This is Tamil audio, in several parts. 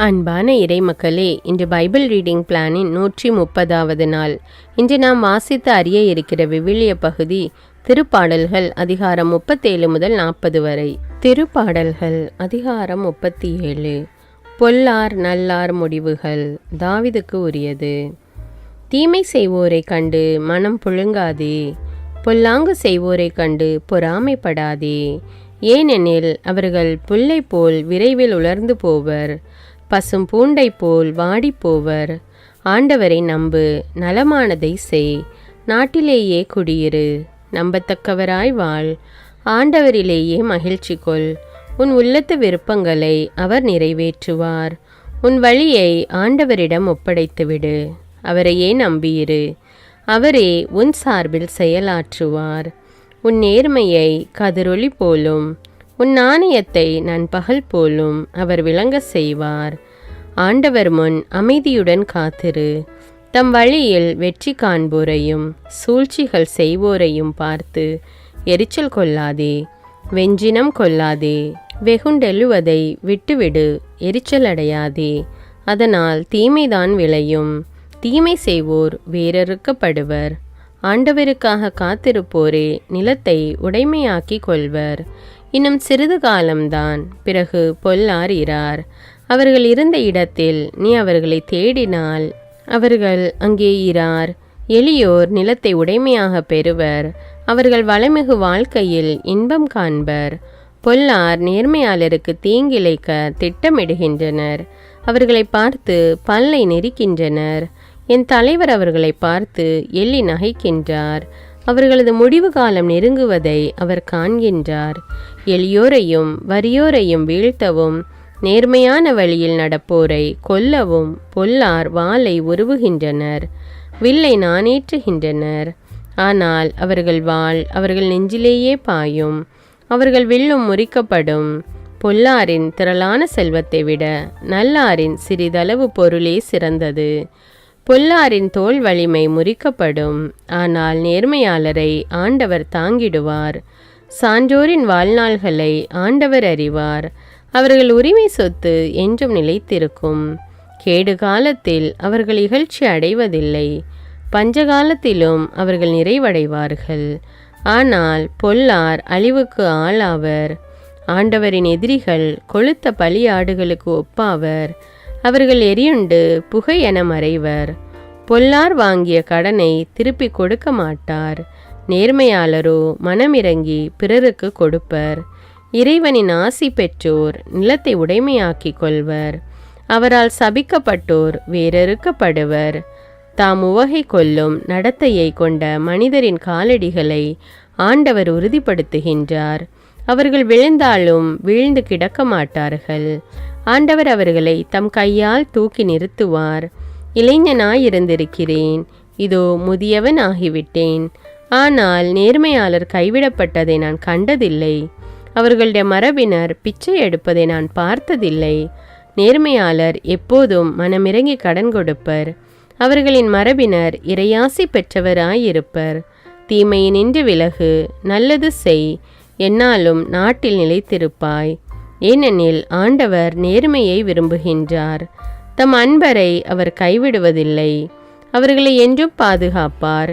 அன்பான இறைமக்களே, இன்று பைபிள் ரீடிங் பிளானின் 130வது நாள். இன்று நாம் வாசித்து அறிய இருக்கிற விவிலிய பகுதி திருப்பாடல்கள் அதிகாரம் 37 முதல் 40 வரை. திருப்பாடல்கள் அதிகாரம் 37. பொல்லார் நல்லார் முடிவுகள். தாவீதுக்கு உரியது. தீமை செய்வோரை கண்டு மனம் புழுங்காதே, பொல்லாங்கு செய்வோரை கண்டு பொறாமைப்படாதே. ஏனெனில் அவர்கள் புல்லை போல் விரைவில் உலர்ந்து போவர், பசும் பூண்டை போல் வாடிப்போவர். ஆண்டவரை நம்பு, நலமானதை செய், நாட்டிலேயே குடியிரு, நம்பத்தக்கவராய் வாழ், ஆண்டவரிலேயே மகிழ்ச்சி கொள். உன் உள்ளத்து விருப்பங்களை அவர் நிறைவேற்றுவார். உன் வழியை ஆண்டவரிடம் ஒப்படைத்துவிடு, அவரையே நம்பியிரு, அவரே உன் சார்பில் செயலாற்றுவார். உன் நேர்மையை கதிரொளி போலும், உன் நாணயத்தை நண்பகல் போலும் அவர் விளங்க செய்வார். ஆண்டவர் முன் அமைதியுடன் காத்திரு, தம் வழியில் வெற்றி காண்போரையும் சூழ்ச்சிகள் செய்வோரையும் பார்த்து எரிச்சல் கொள்ளாதே, வெஞ்சினம் கொள்ளாதே. வெகுண்டெழுவதை விட்டுவிடு, எரிச்சல் அடையாதே, அதனால் தீமைதான் விளையும். தீமை செய்வோர் வேரறுக்கப்படுவர், ஆண்டவருக்காக காத்திருப்போரே நிலத்தை உடைமையாக்கி கொள்வர். இன்னும் சிறிது காலம்தான், பிறகு பொல்லார் இரார். அவர்கள் இருந்த இடத்தில் நீ அவர்களை தேடினால் அவர்கள் அங்கே இரார். எளியோர் நிலத்தை உடைமையாக பெறுவர், அவர்கள் வளமிகு வாழ்க்கையில் இன்பம் காண்பர். பொல்லார் நேர்மையாளருக்கு தீங்கிழைக்க திட்டமிடுகின்றனர், அவர்களை பார்த்து பல்லை நெரிக்கின்றனர். என் தலைவர் அவர்களை பார்த்து எள்ளி நகைக்கின்றார், அவர்களது முடிவு காலம் நெருங்குவதை அவர் காண்கின்றார். எளியோரையும் வறியோரையும் வீழ்த்தவும் நேர்மையான வழியில் நடப்போரை கொல்லவும் பொல்லார் வாளை உருவுகின்றனர், வில்லை நாணேற்றுகின்றனர். ஆனால் அவர்கள் வாள் அவர்கள் நெஞ்சிலேயே பாயும், அவர்கள் வில்லும் முறிக்கப்படும். பொல்லாரின் திரளான செல்வத்தை விட நல்லாரின் சிறிதளவு பொருளே சிறந்தது. பொல்லாரின் தோல் வலிமை முறிக்கப்படும், ஆனால் நேர்மையாளரை ஆண்டவர் தாங்கிடுவார். சான்றோரின் வாழ்நாள்களை ஆண்டவர் அறிவார், அவர்கள் உரிமை சொத்து என்றும் நிலைத்திருக்கும். கேடு காலத்தில் அவர்கள் இகழ்ச்சி அடைவதில்லை, பஞ்சகாலத்திலும் அவர்கள் நிறைவடைவார்கள். ஆனால் பொல்லார் அழிவுக்கு ஆளாவர். ஆண்டவரின் எதிரிகள் கொழுத்த பலியாடுகளுக்கு ஒப்பாவர், அவர்கள் எரியுண்டு புகை என மறைவர். பொல்லார் வாங்கிய கடனை திருப்பி கொடுக்க மாட்டார், நேர்மையாளரோ மனமிறங்கி பிறருக்கு கொடுப்பர். இறைவனின் ஆசி பெற்றோர் நிலத்தை உடைமையாக்கி கொள்வர், அவரால் சபிக்கப்பட்டோர் வேரறுக்கப்படுவர். தாம் உவகை கொள்ளும் நடத்தையை கொண்ட மனிதரின் காலடிகளை ஆண்டவர் உறுதிப்படுத்துகின்றார், அவர்கள் விழுந்தாலும் வீழ்ந்து கிடக்க மாட்டார்கள். ஆண்டவர் அவர்களை தம் கையால் தூக்கி நிறுத்துவார். இளைஞனாயிருந்திருக்கிறேன், இதோ முதியவன் ஆகிவிட்டேன், ஆனால் நேர்மையாளர் கைவிடப்பட்டதை நான் கண்டதில்லை, அவர்களுடைய மரபினர் பிச்சை எடுப்பதை நான் பார்த்ததில்லை. நேர்மையாளர் எப்போதும் மனமிறங்கி கடன் கொடுப்பர், அவர்களின் மரபினர் இறையாசி பெற்றவராயிருப்பர். தீமையினின்று விலகு, நல்லது செய், என்னாலும் நாட்டில் நிலைத்திருப்பாய். ஏனெனில் ஆண்டவர் நேர்மையை விரும்புகின்றார், தம் அன்பரை அவர் கைவிடுவதில்லை, அவர்களை என்றும் பாதுகாப்பார்.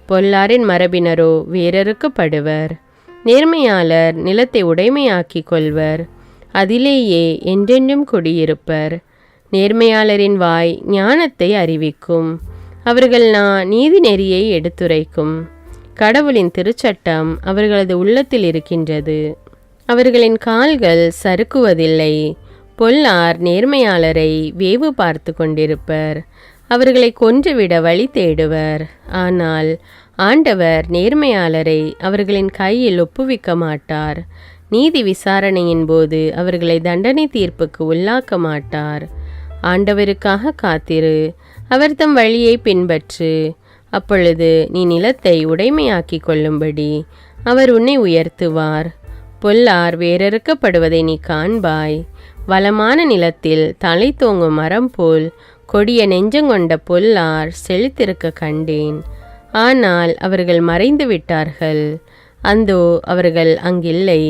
பொல்லாரின் மரபினரோ வேரறுக்கப்படுவர், நேர்மையாளர் நிலத்தை உடைமையாக்கி கொள்வர், அதிலேயே என்றென்றும் குடியிருப்பர். நேர்மையாளரின் வாய் ஞானத்தை அறிவிக்கும், அவர்கள் நீதி நெறியை எடுத்துரைக்கும். கடவுளின் திருச்சட்டம் அவர்களது உள்ளத்தில் இருக்கின்றது, அவர்களின் கால்கள் சறுக்குவதில்லை. பொல்லார் நேர்மையாளரை வேவு பார்த்து கொண்டிருப்பர், அவர்களை கொன்றுவிட வழி தேடுவர். ஆனால் ஆண்டவர் நேர்மையாளரை அவர்களின் கையில் ஒப்புவிக்க மாட்டார், நீதி விசாரணையின் போது அவர்களை தண்டனை தீர்ப்புக்கு உள்ளாக்க மாட்டார். ஆண்டவருக்காக காத்திரு, அவர் தம் வழியை பின்பற்று, அப்பொழுது நீ நிலத்தை உடைமையாக்கி கொள்ளும்படி அவர் உன்னை உயர்த்துவார். பொல்லார் வேரறுக்கப்படுவதை நீ காண்பாய், வளமான நிலத்தில் தலை தோங்கும் மரம் போல் கொடிய நெஞ்சங்கொண்ட பொல்லார் செழித்திருக்க கண்டேன். ஆனால் அவர்கள் மறைந்து விட்டார்கள், அந்தோ அவர்கள் அங்கில்லை.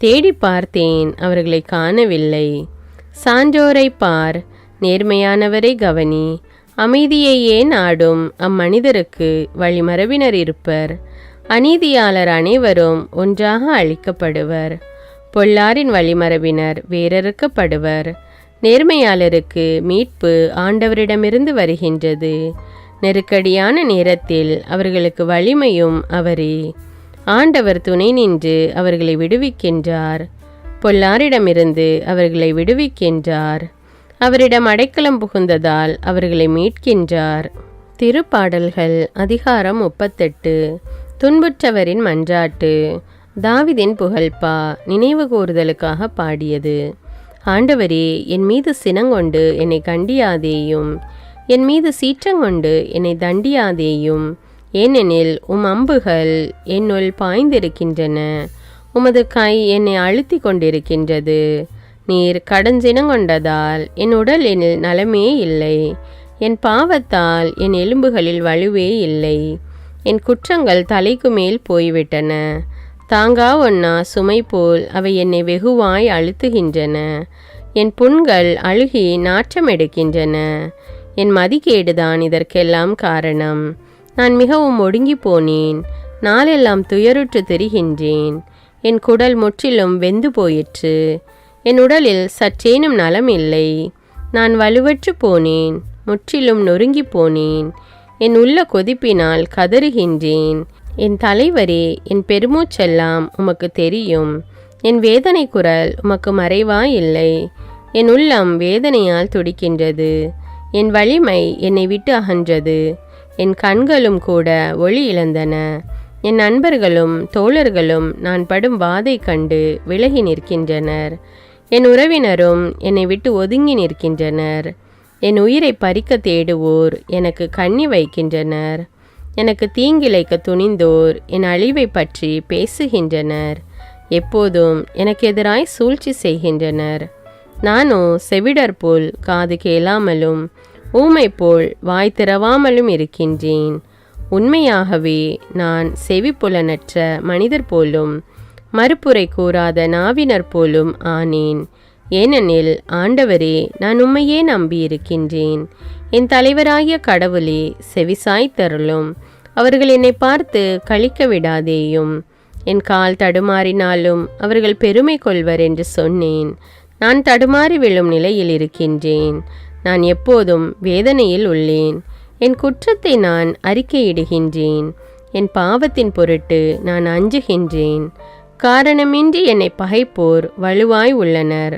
தேடி பார்த்தேன், அவர்களை காணவில்லை. சான்றோரை பார், நேர்மையானவரை கவனி. அமைதியையே நாடும் அம்மனிதருக்கு வழிமரபினர் இருப்பர். அநீதியாளர் அனைவரும் ஒன்றாக அழிக்கப்படுவர். பொல்லாரின் வழிமரபினர் வேறறுக்கப்படுவர். நேர்மையாளருக்கு மீட்பு ஆண்டவரிடமிருந்து வருகின்றது. நெருக்கடியான நேரத்தில் அவர்களுக்கு வலிமையும் அவரே. ஆண்டவர் துணை நின்று அவர்களை விடுவிக்கின்றார். பொல்லாரிடமிருந்து அவர்களை விடுவிக்கின்றார். அவரிடம் அடைக்கலம் புகுந்ததால் அவர்களை மீட்கின்றார். திருப்பாடல்கள் அதிகாரம் 38. துன்புற்றவரின் மன்றாட்டு. தாவீதின் புகழ்பா நினைவு கூறுதலுக்காக பாடியது. ஆண்டவரே, என் மீது சினங்கொண்டு என்னை கண்டியாதேயும், என் மீது சீற்றங்கொண்டு என்னை தண்டியாதேயும். ஏனெனில் உம் அம்புகள் என்னுள் பாய்ந்திருக்கின்றன, உமது கை என்னை அழுத்தி கொண்டிருக்கின்றது. நீர் கடஞ்சினங்கொண்டதால் என் உடலில் நலமே இல்லை. என் பாவத்தால் என் எலும்புகளில் வலுவே இல்லை. என் குற்றங்கள் தலைக்கு மேல் போய்விட்டன. தாங்கா ஒன்னா சுமை போல் அவை என்னை வெகுவாய் அழுத்துகின்றன. என் புண்கள் அழுகி நாற்றம் எடுக்கின்றன. என் மதிகேடுதான் இதற்கெல்லாம் காரணம். நான் மிகவும் ஒடுங்கி போனேன். நாளெல்லாம் துயருற்று திரிகின்றேன். என் குடல் முற்றிலும் வெந்து போயிற்று. என் உடலில் சற்றேனும் நலம் இல்லை. நான் வலுவற்று போனேன், முற்றிலும் நொறுங்கி போனேன். என் உள்ள கொதிப்பினால் கதறுகின்றேன். என் தலைவரே, என் பெருமூச்செல்லாம் உமக்கு தெரியும். என் வேதனை குரல் உமக்கு மறைவாயில்லை. என் உள்ளம் வேதனையால் துடிக்கின்றது. என் வலிமை என்னை விட்டு அகன்றது. என் கண்களும் கூட ஒளி இழந்தன. என் நண்பர்களும் தோழர்களும் நான் படும் வாதை கண்டு விலகி நிற்கின்றனர். என் உறவினரும் என்னை விட்டு ஒதுங்கி நிற்கின்றனர். என் உயிரை பறிக்க தேடுவோர் எனக்கு கண்ணி வைக்கின்றனர். எனக்கு தீங்கிழைக்க துணிந்தோர் என் அழிவை பற்றி பேசுகின்றனர். எப்போதும் எனக்கு எதிராய் சூழ்ச்சி செய்கின்றனர். நானோ செவிடர் போல் காது கேளாமலும் ஊமை போல் வாய் திறவாமலும் இருக்கின்றேன். உண்மையாகவே நான் செவிப்புலனற்ற மனிதர் போலும் மறுப்புரை கூறாத நாவினர் போலும் ஆனேன். ஏனெனில் ஆண்டவரே, நான் உம்மையே நம்பியிருக்கின்றேன். என் தலைவராகிய கடவுளே, செவிசாய்த்தருளும். அவர்கள் என்னை பார்த்து களிக்க விடாதேயும். என் கால் தடுமாறினாலும் அவர்கள் பெருமை கொள்வர் என்று சொன்னேன். நான் தடுமாறி விழும் நிலையில் இருக்கின்றேன். நான் எப்போதும் வேதனையில் உள்ளேன். என் குற்றத்தை நான் அறிக்கையிடுகின்றேன். என் பாவத்தின் பொருட்டு நான் அஞ்சுகின்றேன். காரணமின்றி என்னை பகைப்போர் வலுவாய் உள்ளனர்.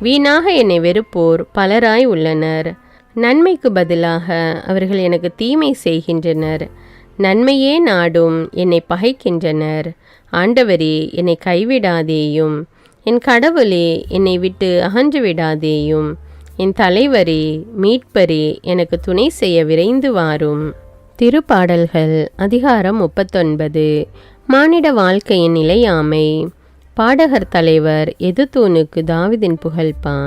வீணாக என்னை வெறுப்போர் பலராய் உள்ளனர். நன்மைக்கு பதிலாக அவர்கள் எனக்கு தீமை செய்கின்றனர். நன்மையே நாடும் என்னை பகைக்கின்றனர். ஆண்டவரே, என்னை கைவிடாதேயும். என் கடவுளே, என்னை விட்டு அகன்று விடாதேயும். என் தலைவரே, மீட்பரே, எனக்கு துணை செய்ய விரைந்து வாரும். திருப்பாடல்கள் அதிகாரம் 39. மானிட வாழ்க்கையின் நிலையாமை. பாடகர் தலைவர் எதுத்தூனுக்கு தாவீதின் புகழ்பா.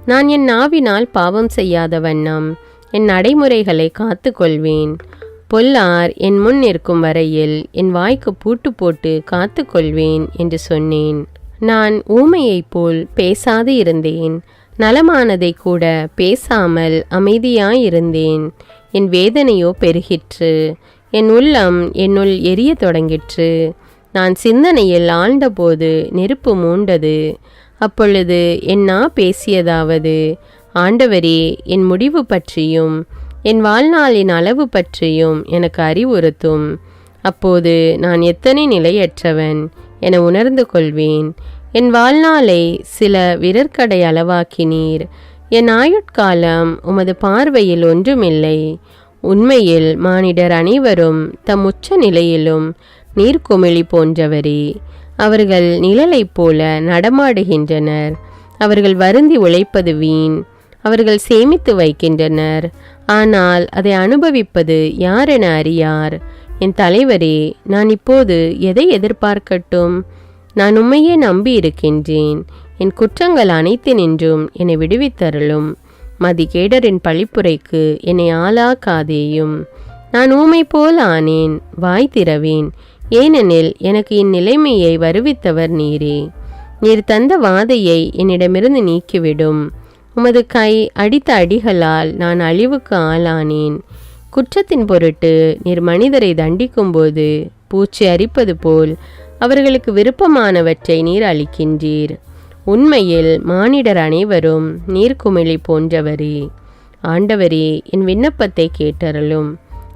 நான் என் நாவினால் பாவம் செய்யாத வண்ணம் என் நடைமுறைகளை காத்து கொள்வேன். பொல்லார் என் முன் நிற்கும் வரையில் என் வாய்க்கு பூட்டு போட்டு காத்து கொள்வேன் என்று சொன்னேன். நான் ஊமையைப் போல் பேசாது இருந்தேன். நலமானதை கூட பேசாமல் அமைதியாயிருந்தேன். என் வேதனையோ பெருகிற்று. என் உள்ளம் என்னுள் எரிய தொடங்கிற்று. நான் சிந்தனையில் ஆழ்ந்தபோது நெருப்பு மூண்டது. அப்பொழுது என் நா பேசியதாவது: ஆண்டவரே, என் முடிவு பற்றியும் என் வாழ்நாளின் அளவு பற்றியும் எனக்கு அறிவுறுத்தும். அப்போது நான் எத்தனை நிலையற்றவன் என உணர்ந்து கொள்வேன். என் வாழ்நாளை சில விரற்கடை அளவாக்கினீர். என் ஆயுட்காலம் உமது பார்வையில் ஒன்றுமில்லை. உண்மையில் மானிடர் அனைவரும் தம் உச்ச நிலையிலும் நீர்க்குமிழி போன்றவரே. அவர்கள் நிழலைப் போல நடமாடுகின்றனர். அவர்கள் வருந்தி உழைப்பது வீண். அவர்கள் சேமித்து வைக்கின்றனர், ஆனால் அதை அனுபவிப்பது யார் என அறியார். என் தலைவரே, நான் இப்போது எதை எதிர்பார்க்கட்டும்? நான் உம்மையே நம்பி இருக்கின்றேன். என் குற்றங்கள் அனைத்தினின்றும் என்னை விடுவித்தருளும். மதிகேடரின் பழிப்புரைக்கு என்னை ஆளாக்காதேயும். நான் ஊமை போல் ஆனேன், வாய் திறவேன். ஏனெனில் எனக்கு இந்நிலைமையை வருவித்தவர் நீரே. நீர் தந்த வாதையை என்னிடமிருந்து நீக்கிவிடும். உமது கை அடித்த அடிகளால் நான் அழிவுக்கு ஆளானேன். குற்றத்தின் பொருட்டு நீர் மனிதரை தண்டிக்கும்போது பூச்சி அரிப்பது போல் அவர்களுக்கு விருப்பமானவற்றை நீர் அளிக்கின்றீர். உண்மையில் மானிடர் அனைவரும் நீர்க்குமிழி போன்றவரே. ஆண்டவரே, என் விண்ணப்பத்தை கேட்டருளும்.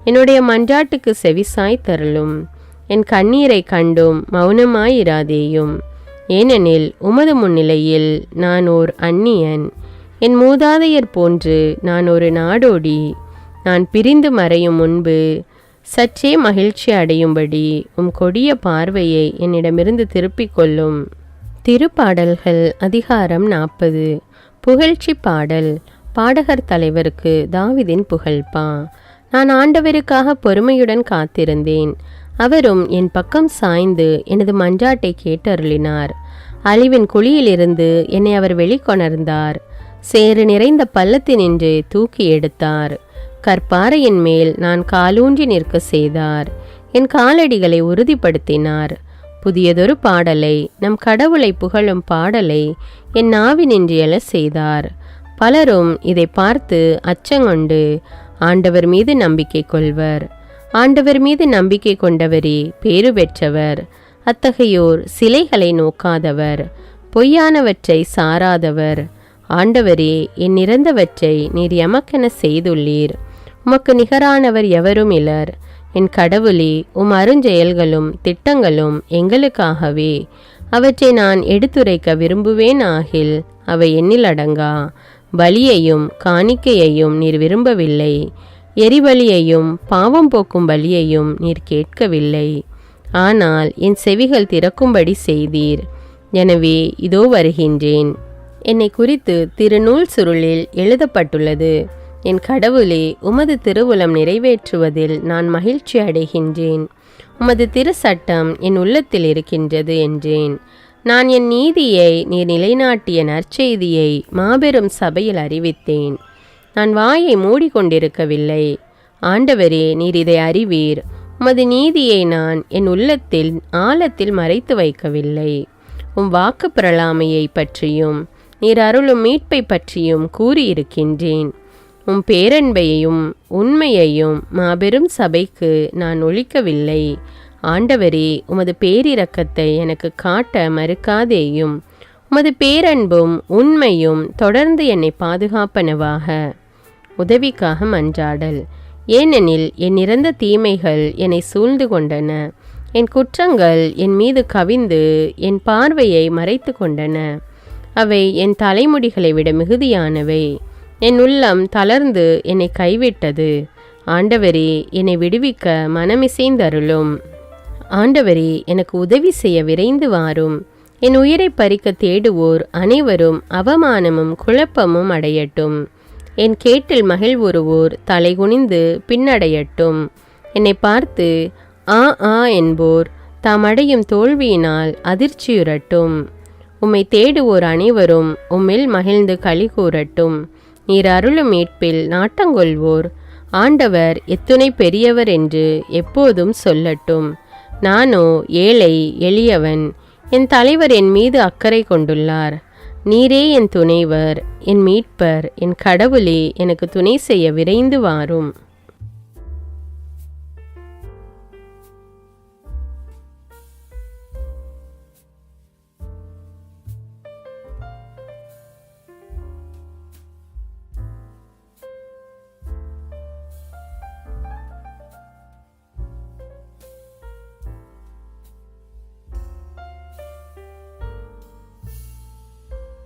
என்னுடைய மன்றாட்டுக்கு செவிசாய் தருளும். என் கண்ணீரை கண்டும் மௌனமாயிராதேயும். ஏனெனில் உமது முன்னிலையில் நான் ஓர் அந்நியன். என் மூதாதையர் போன்று நான் ஒரு நாடோடி. நான் பிரிந்து மறையும் முன்பு சற்றே மகிழ்ச்சி அடையும்படி கொடிய பார்வையை என்னிடமிருந்து திருப்பிக் கொள்ளும். திருப்பாடல்கள் அதிகாரம் 40. புகழ்ச்சி பாடல். பாடகர் தலைவருக்கு தாவீதின் புகழ்பா. நான் ஆண்டவருக்காக பொறுமையுடன் காத்திருந்தேன். அவரும் என் பக்கம் சாய்ந்து எனது மன்றாட்டை கேட்டருளினார். அழிவின் குழியிலிருந்து என்னை அவர் வெளிக்கொணர்ந்தார். சேறு நிறைந்த பள்ளத்தினின்று தூக்கி எடுத்தார். கற்பாறையின் மேல் நான் காலூன்றி நிற்க செய்தார். என் காலடிகளை உறுதிப்படுத்தினார். புதியதொரு பாடலை, நம் கடவுளை புகழும் பாடலை என் நாவினின்று எழ செய்தார். பலரும் இதை பார்த்து அச்சங்கொண்டு ஆண்டவர் மீது நம்பிக்கை கொள்வர். ஆண்டவர் மீது நம்பிக்கை கொண்டவரே பேறு பெற்றவர். அத்தகையோர் சிலைகளை நோக்காதவர், பொய்யானவற்றை சாராதவர். ஆண்டவரே, என் இறந்தவற்றை நீர் எமக்கென செய்துள்ளீர். உமக்கு நிகரானவர் எவரும் இலர். என் கடவுளே, அருஞ்செயல்களும் திட்டங்களும் எங்களுக்காகவே. அவற்றை நான் எடுத்துரைக்க விரும்புவேன் ஆகில் அவை எண்ணில் அடங்கா. பலியையும் காணிக்கையையும் நீர் விரும்பவில்லை. எரிபலியையும் பாவம் போக்கும் பலியையும் நீர் கேட்கவில்லை. ஆனால் என் செவிகள் திறக்கும்படி செய்தீர். எனவே இதோ வருகின்றேன். என்னை குறித்து திருநூல் சுருளில் எழுதப்பட்டுள்ளது. என் கடவுளே, உமது திருவுளம் நிறைவேற்றுவதில் நான் மகிழ்ச்சி அடைகின்றேன். உமது திருச்சட்டம் என் உள்ளத்தில் இருக்கின்றது என்றேன். நான் என் நீதியை நீர் நிலைநாட்டிய நற்செய்தியை மாபெரும் சபையில் அறிவித்தேன். நான் வாயை மூடிக்கொண்டிருக்கவில்லை. ஆண்டவரே, நீர் இதை அறிவீர். உமது நீதியை நான் என் உள்ளத்தில் ஆழத்தில் மறைத்து வைக்கவில்லை. வாக்கு பிரலாமையை பற்றியும் நீர் அருளும் மீட்பை பற்றியும் கூறியிருக்கின்றேன். பேரன்பையையும் உண்மையையும் மாபெரும் சபைக்கு நான் ஒழிக்கவில்லை. ஆண்டவரே, உமது பேரிரக்கத்தை எனக்கு காட்ட மறுக்காதேயும். உமது பேரன்பும் உண்மையும் தொடர்ந்து என்னை பாதுகாப்பனவாக. உதவிக்காக மன்றாடல். ஏனெனில் என் இறந்த தீமைகள் என்னை சூழ்ந்து கொண்டன. என் குற்றங்கள் என் மீது கவிந்து என் பார்வையை மறைத்து கொண்டன. அவை என் தலைமுடிகளை விட மிகுதியானவை. என் உள்ளம் தளர்ந்து என்னை கைவிட்டது. ஆண்டவரே, என்னை விடுவிக்க மனமிசைந்தருளும். ஆண்டவரே, எனக்கு உதவி செய்ய விரைந்து வாரும். என் உயிரை பறிக்க தேடுவோர் அனைவரும் அவமானமும் குழப்பமும் அடையட்டும். என் கேட்டில் மகிழ்வுறுவோர் தலைகுனிந்து பின்னடையட்டும். என்னை பார்த்து ஆ ஆ என்போர் தாம் அடையும் தோல்வியினால் அதிர்ச்சியுறட்டும். உம்மை தேடுவோர் அனைவரும் உம்மில் மகிழ்ந்து களி கூறட்டும். நீர் அருளும் மீட்பில் நாட்டங்கொள்வோர் ஆண்டவர் எத்துணை பெரியவர் என்று எப்போதும் சொல்லட்டும். நானோ ஏழை எளியவன். என் தலைவர் என் மீது அக்கறை கொண்டுள்ளார். நீரே என் துணைவர், என் மீட்பர், என் கடவுளே, எனக்கு துணை செய்ய விரைந்து வாரும்.